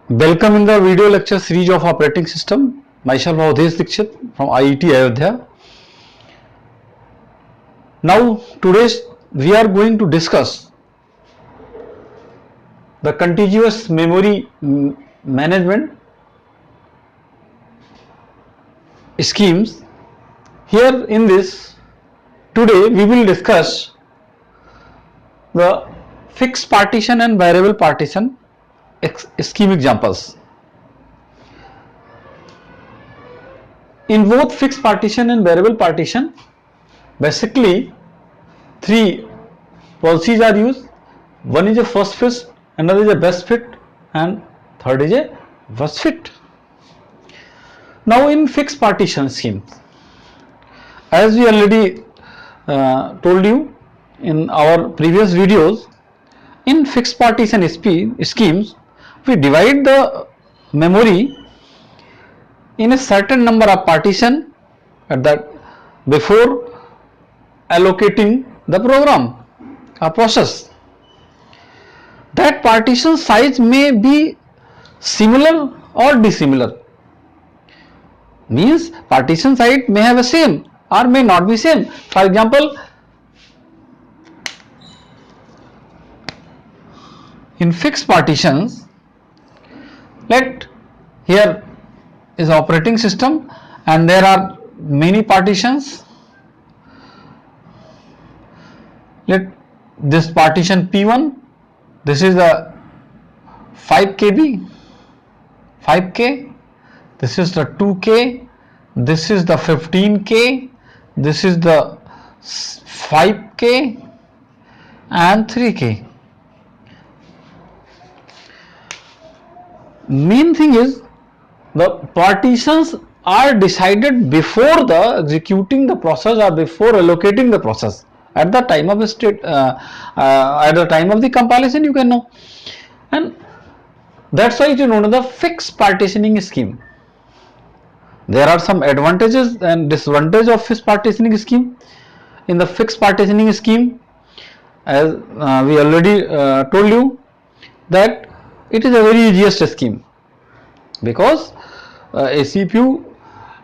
Welcome in the video lecture series of operating system. Myself Avdesh Dixit from IIT Ayodhya. Now today we are going to discuss the contiguous memory management schemes. Here in this today we will discuss the fixed partition and variable partition scheme examples. In both fixed partition and variable partition, basically three policies are used. One is a first fit, another is a best fit, and third is a worst fit. Now in fixed partition scheme, as we already told you in our previous videos, in fixed partition schemes, we divide the memory in a certain number of partition at that before allocating the program or process. That partition size may be similar or dissimilar. Means partition size may have a same or may not be same. For example, in fixed partitions, here is operating system and there are many partitions. Let this partition P1, this is the 5 KB, 5K, this is the 2K, this is the 15K, this is the 5K and 3K. Main thing is the partitions are decided before the executing the process or before allocating the process. At the time of the compilation you can know, and that's why it is known as the fixed partitioning scheme. There are some advantages and disadvantages of fixed partitioning scheme. In the fixed partitioning scheme, as we already told you, that it is a very easiest scheme because a CPU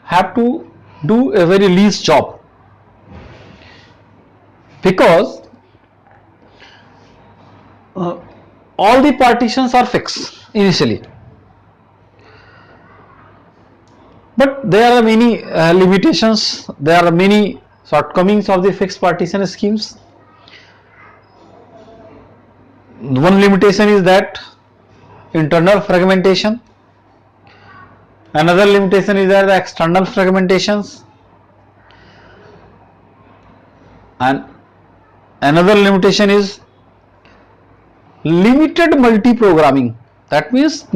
have to do a very least job, because all the partitions are fixed initially, but there are many limitations, there are many shortcomings of the fixed partition schemes. One limitation is that internal fragmentation, another limitation is that the external fragmentations, and another limitation is limited multi-programming. That means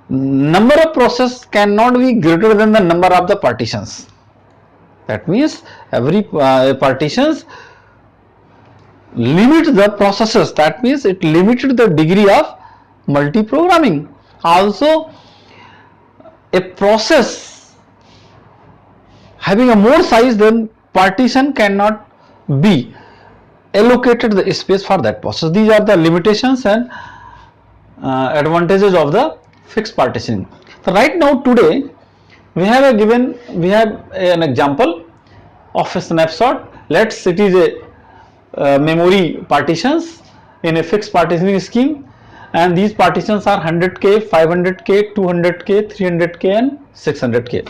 number of processes cannot be greater than the number of the partitions. That means every partitions limit the processes. That means it limited the degree of multi-programming. Also, a process having a more size than partition cannot be allocated the space for that process. These are the limitations and advantages of the fixed partitioning. So right now today we have an example of a snapshot. Let's it is a memory partitions in a fixed partitioning scheme, and these partitions are 100K, 500K, 200K, 300K and 600K.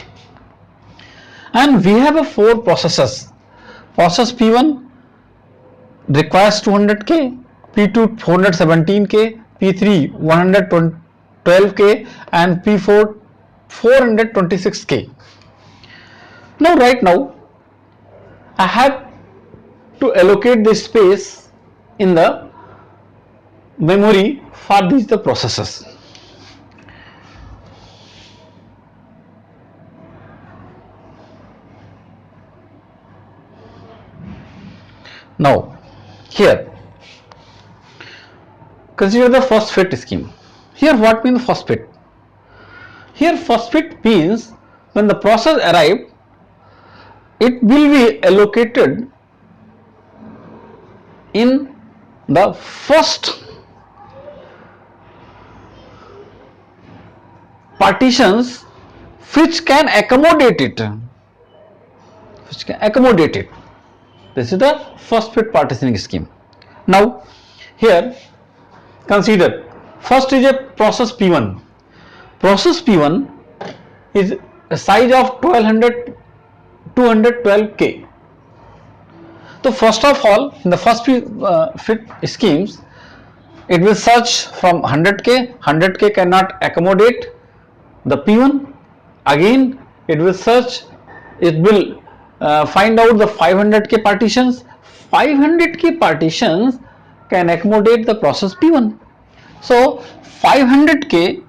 And we have a 4 processes. Process P1 requires 200K, P2 417K, P3 112K and P4 426K. Now right now I have to allocate the space in the memory for these the processes. Now here consider the first fit scheme. Here what means first fit? Here first fit means when the process arrived, it will be allocated in the first partitions which can accommodate it. Which can accommodate it. This is the first fit partitioning scheme. Now, here consider first is a process P1. Process P1 is a size of 212K. So first of all, in the first fit schemes, it will search from 100K. 100K cannot accommodate the P1. Again, it will search. It will find out the 500K partitions. 500K partitions can accommodate the process P1. So 500K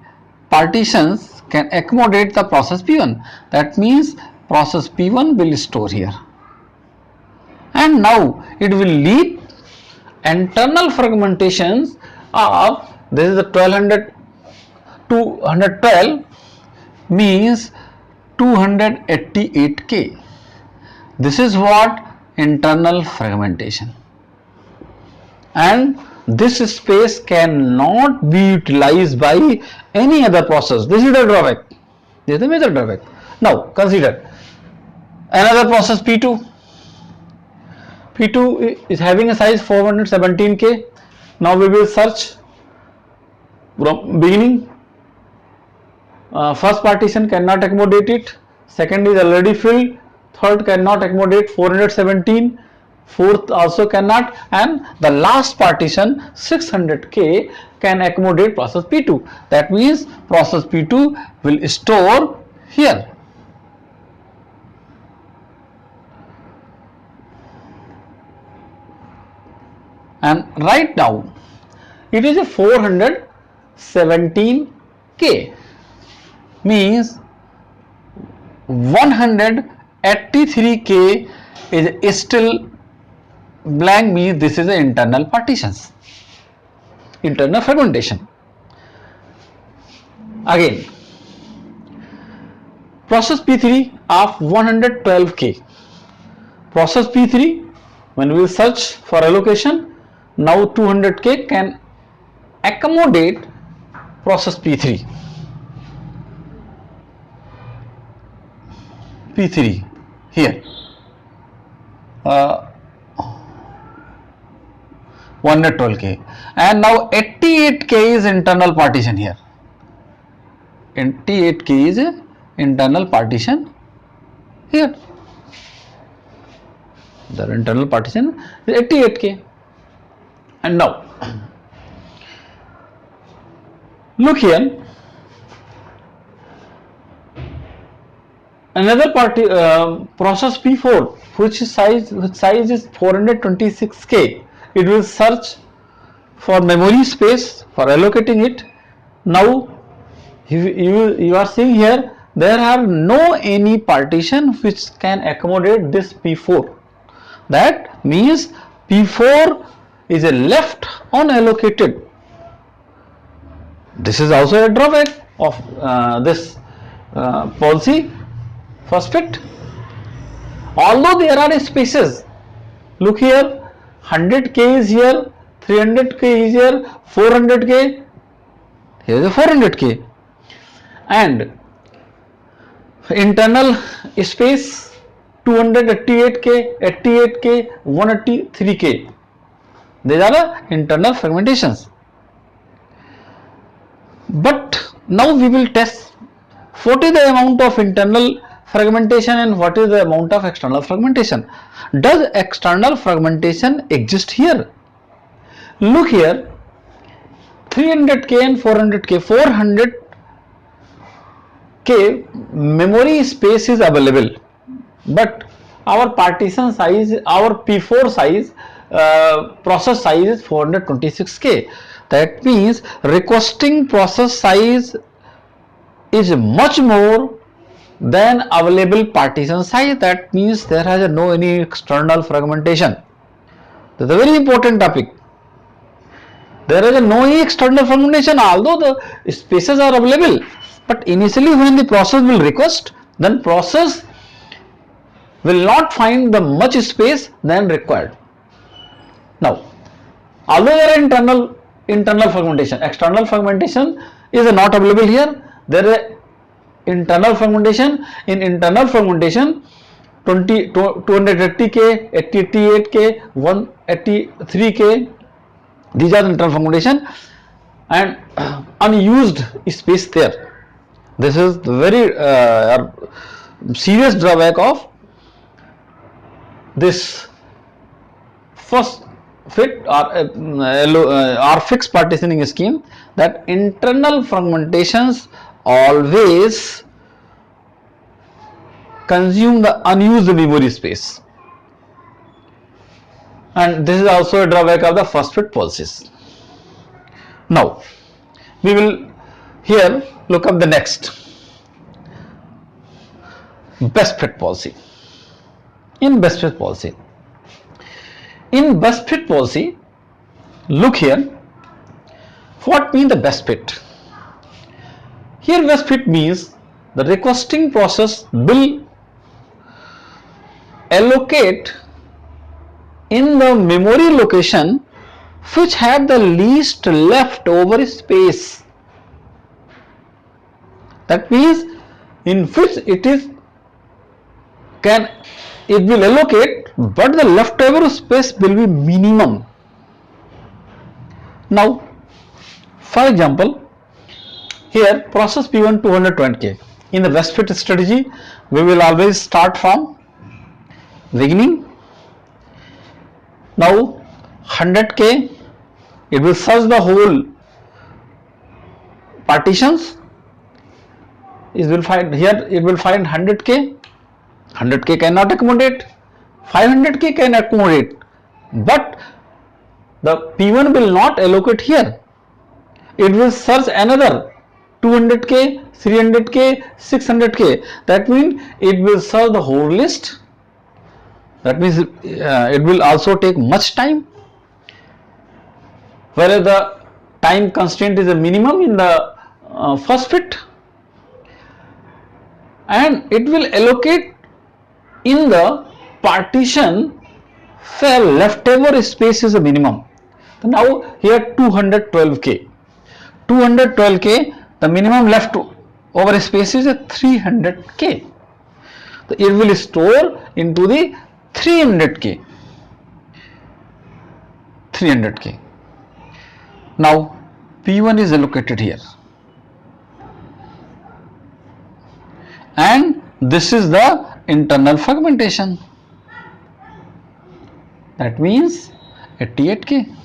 partitions can accommodate the process P1. That means process P1 will store here. And now it will leave internal fragmentations of, this is the 212 means 288K. This is what internal fragmentation. And this space cannot be utilized by any other process. This is the drawback. This is the major drawback. Now consider another process P2. P2 is having a size 417K. Now we will search from beginning. First partition cannot accommodate it. Second is already filled. Third cannot accommodate 417. Fourth also cannot. And the last partition 600K can accommodate process P2. That means process P2 will store here. And right now it is a 417K, means 183K is still blank, means this is the internal partitions, internal fragmentation. Again, process P3 of 112K. Process P3, when we will search for allocation, now 200K can accommodate process P3. P3 here. 112K, and now 88K is internal partition here. 88K is a internal partition here. The internal partition is 88K. And now look here, another process P4, which size is 426K. It will search for memory space for allocating it. Now you are seeing here, there are no any partition which can accommodate this P4. That means P4 is a left unallocated. This is also a drawback of this policy first fit. Although there are spaces, look here, 100K is here, 300K is here, 400K, here is a 400K, and internal space 288K, 88K, 183K. These are the internal fragmentations. But now we will test what is the amount of internal fragmentation and what is the amount of external fragmentation. Does external fragmentation exist here? Look here, 300K and 400K. 400K memory space is available, but our partition size, our P4 size, process size is 426K. That means requesting process size is much more than available partition size. That means there has no any external fragmentation. That's a very important topic. There is no external fragmentation, although the spaces are available, but initially when the process will request, then process will not find the much space than required. Now, although there are internal fragmentation, external fragmentation is not available here. There is internal fragmentation. In internal fragmentation, 280K, 88K, 183K, these are the internal fragmentation, and unused space there. This is the very serious drawback of this first fit or fixed partitioning scheme, that internal fragmentations always consume the unused memory space, and this is also a drawback of the first fit policies. Now we will here look up the next best fit policy. In best fit policy, look here, what means the best fit? Here best fit means the requesting process will allocate in the memory location which have the least leftover space. That means in which it will allocate, but the leftover space will be minimum. Now, for example, here process P1 220K. In the best fit strategy, we will always start from beginning. Now 100K, it will search the whole partitions. It will find here, it will find 100K. 100K cannot accommodate, 500K can accommodate, but the P1 will not allocate here. It will search another 200K, 300K, 600K. That means it will search the whole list. That means it will also take much time, whereas the time constraint is a minimum in the first fit, and it will allocate in the partition where leftover space is a minimum. So now here 212K, the minimum left over space is a 300K. So it will store into the 300K. Now P1 is allocated here, and this is the internal fragmentation. That means 88K.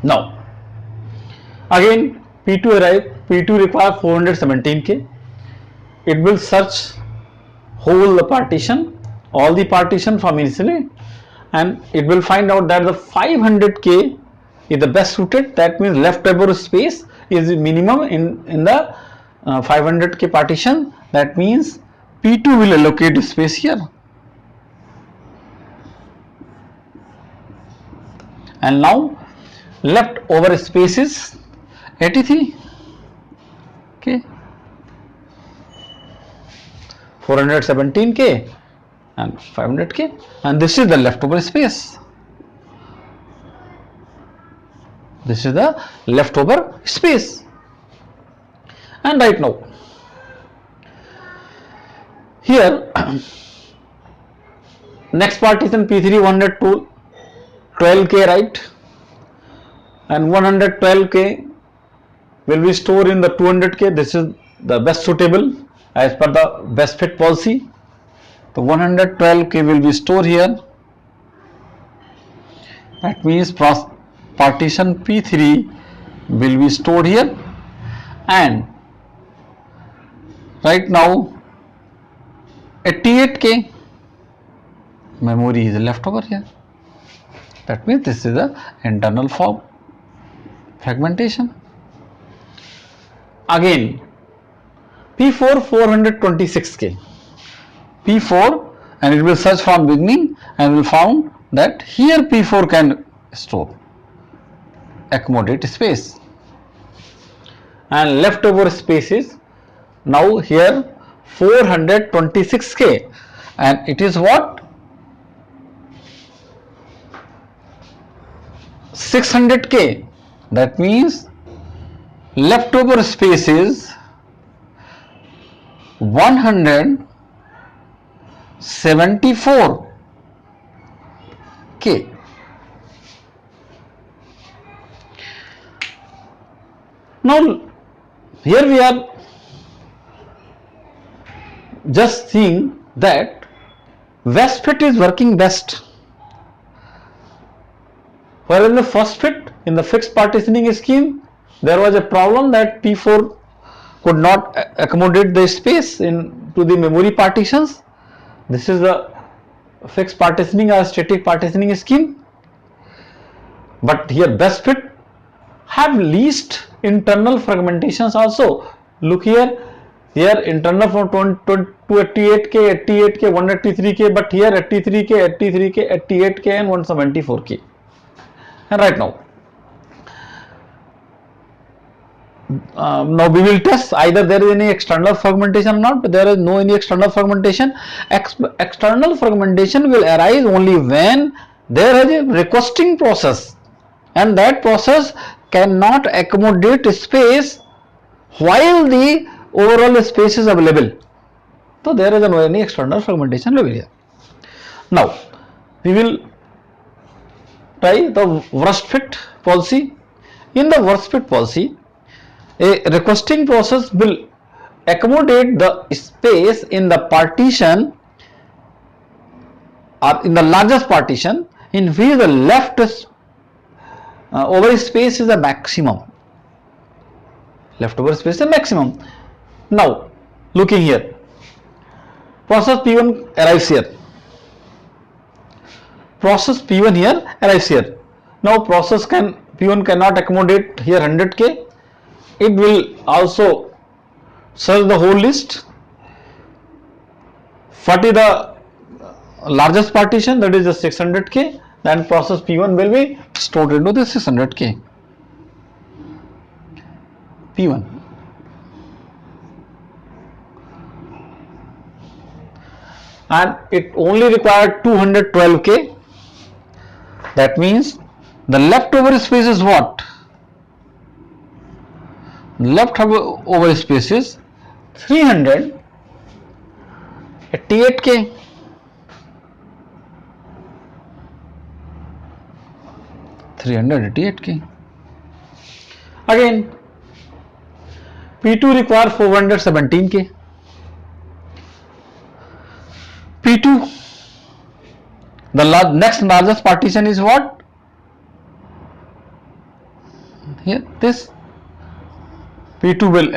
Now again P2 arrive, P2 require 417K. It will search whole the partition, all the partition from initially, and it will find out that the 500K is the best suited. That means leftover space is minimum in the 500K partition. That means P2 will allocate space here, and now left over space is 83. Okay, 417K and 500K, and this is the leftover space. This is the leftover space. And right now here next partition P3 112K, right, and 112K will be stored in the 200K. This is the best suitable as per the best fit policy. The 112K will be stored here. That means partition P3 will be stored here, and right now 88K memory is left over here. That means this is the internal fragmentation. Again P4 426K, P4, and it will search from beginning and will found that here P4 can store, accommodate space. and leftover space is now here 426K, and it is what 600K. That means leftover space is 174K. Now here we are just seeing that west fit is working best. Whereas in the first fit, in the fixed partitioning scheme, there was a problem that P4 could not accommodate the space into the memory partitions. This is the fixed partitioning or static partitioning scheme. But here best fit have least internal fragmentations also. Look here internal from 288K, 88K, 183K, but here 83K, 83K, 88K and 174K. And right now, now we will test either there is any external fragmentation or not. There is no any external fragmentation. External fragmentation will arise only when there is a requesting process, and that process cannot accommodate space while the overall space is available. So there is no any external fragmentation over here. Now we will try the worst fit policy. In the worst fit policy, a requesting process will accommodate the space in the partition or in the largest partition in which the left over space is the maximum. Leftover space is the maximum. Now looking here, process P1 arrives here. Process P1 here arrives here. Now process P1 cannot accommodate here 100K. It will also search the whole list. What is the largest partition? That is the 600K. Then process P1 will be stored into the 600K. P1. And it only required 212K. That means the leftover space is what? Leftover space is 388K. Again, P2 require 417K. P2, the next largest partition is what? Here, this. P2 will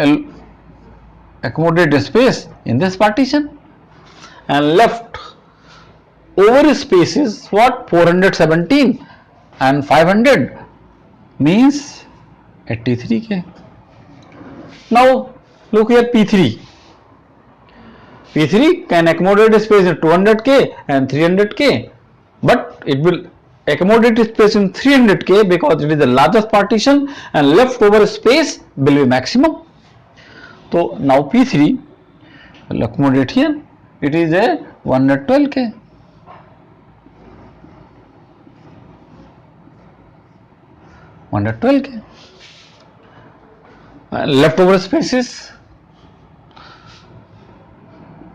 accommodate the space in this partition, and left over space is what? 417 and 500 means 83K. Now look here, P3. P3 can accommodate space in 200K and 300K, but it will accommodate space in 300K because it is the largest partition and leftover space will be maximum. So now P3 will accommodate here. It is a 112K. Leftover space is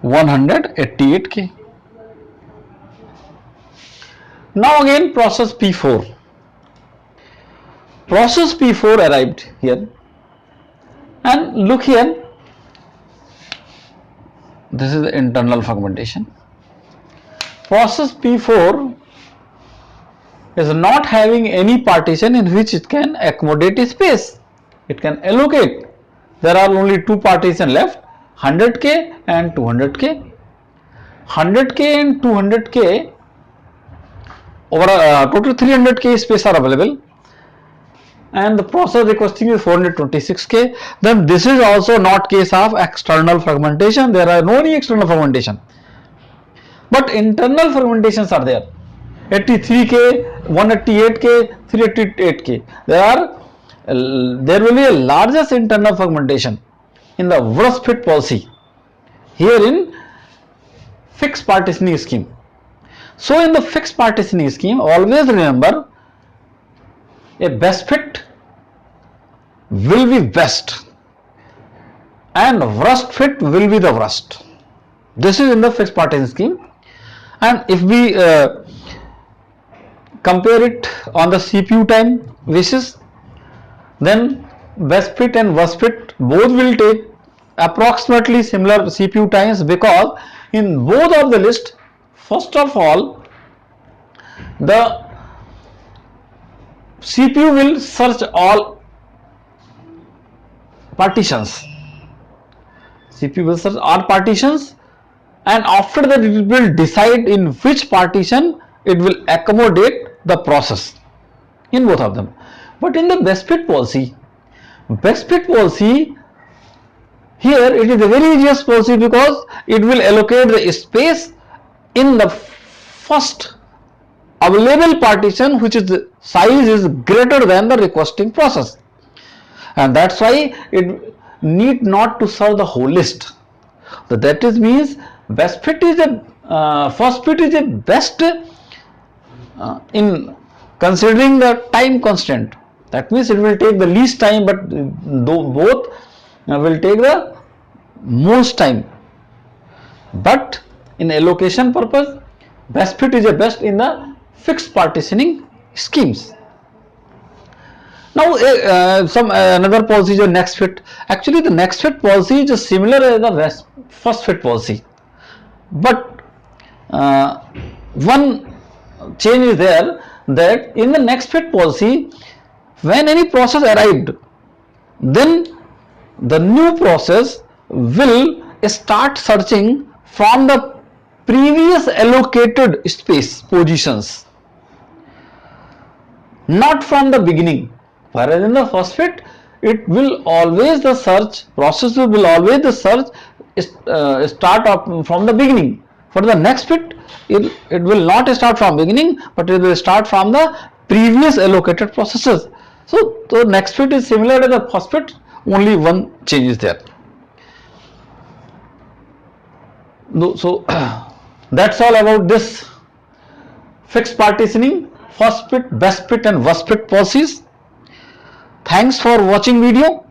188K. Now again process P4. Process P4 arrived here, and look here, this is the internal fragmentation. Process P4 is not having any partition in which it can accommodate space. It can allocate. There are only two partitions left, 100K and 200K. 100K and 200K over total 300K space are available, and the process requesting is 426K. Then this is also not case of external fragmentation. There are no any external fragmentation, but internal fragmentations are there. 83K, 188K, 388K. There are there will be a largest internal fragmentation in the worst fit policy here in fixed partitioning scheme. So in the fixed partitioning scheme, always remember a best fit will be best and worst fit will be the worst. This is in the fixed partitioning scheme. And if we compare it on the CPU time basis, then best fit and worst fit both will take approximately similar CPU times, because in both of the list, first of all, the CPU will search all partitions. CPU will search all partitions, and after that it will decide in which partition it will accommodate the process in both of them. But in the best fit policy here it is a very easiest policy, because it will allocate the space in the first available partition which is size is greater than the requesting process, and that's why it need not to serve the whole list. So that is means best fit is a first fit is a best in considering the time constant. That means it will take the least time, but both will take the most time. But in allocation purpose, best fit is a best in the fixed partitioning schemes. Now another policy is a next fit. Actually the next fit policy is similar as the first fit policy, but one change is there, that in the next fit policy, when any process arrived, then the new process will start searching from the previous allocated space positions, not from the beginning. Whereas in the first fit, it will always the search process will always the search start up from the beginning. For the next fit, it will not start from beginning, but it will start from the previous allocated processes. So the next fit is similar to the first fit, only one change is there. So that's all about this fixed partitioning, first fit, best fit and worst fit policies. Thanks for watching video.